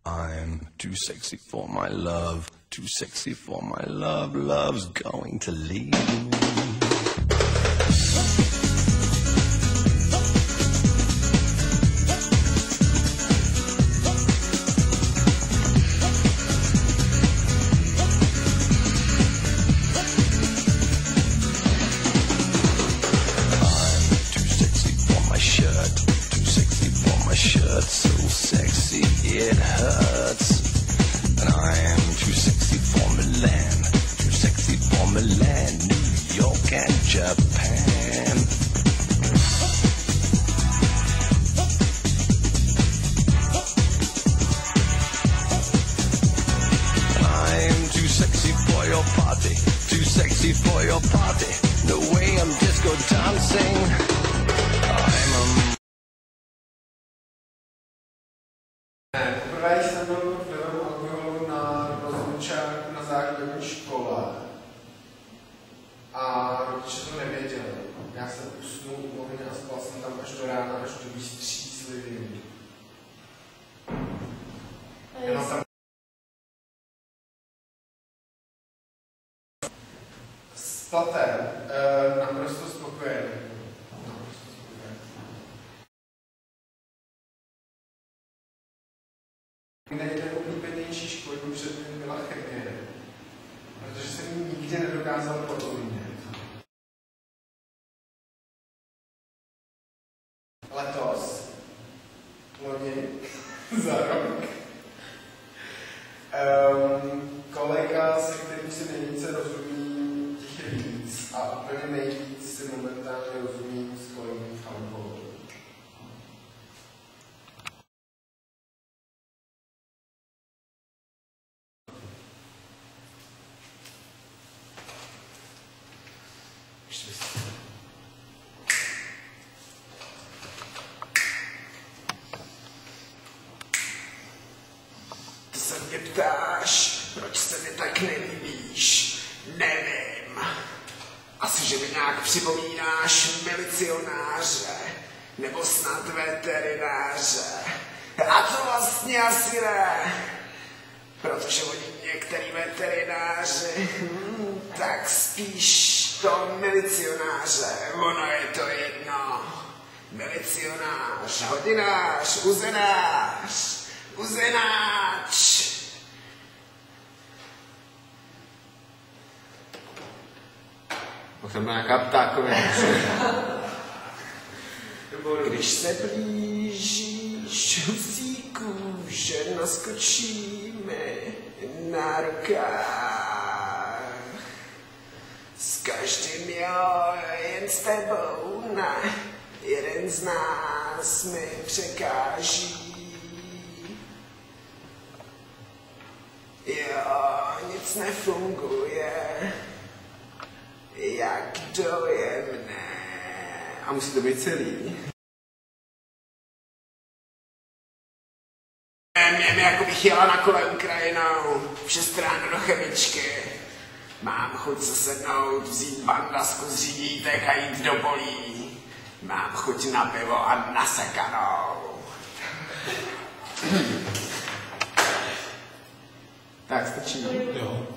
I'm too sexy for my love, too sexy for my love, love's going to leave me. So sexy it hurts, and I am too sexy for Milan, too sexy for Milan, New York and Japan. I am too sexy for your party, too sexy for your party. No way I'm disco dancing. Poprvé jsem byl v pivu alkoholu na rozlučáku na základní škole a rodiče to nevěděli. Já jsem usnul u ohně a spal jsem tam až do rána, až do výstřízlivý. Jenom tam s platem naprosto spokojený. Nejoblíbenější školní předmět byla chemie, protože jsem ji nikdy nedokázal porozumět. Letos, loni, za rok, kolega, se kterým si nejvíce rozumí, těch je víc a úplně nejvíc si momentálně rozumím s kolegou v alkoholu. Ty se mě ptáš, proč se mi tak nelíbíš? Nevím. Asi, že mi nějak připomínáš milicionáře, nebo snad veterináře. A to vlastně asi ne. Protože oni některý veterináři, tak spíš to milicionáře, ono je to jedno. Milicionář, hodinář, uzenář, uzenáč. Jsem nějaká ptákovina. Když se blížíš husíku, že naskočí mi na rukách. S každým jo, jen s tebou ne, jeden z nás mi překáží. Jo, nic nefunguje, jak dojemné. A musí to být celý. Mě jako bych jela na kole Ukrajinou, v 6 ráno do chemičky. Mám chuť se sednout, vzít bandasku z řídítek a jít do polí. Mám chuť na pivo a na sekanou. Tak stačí. Jo.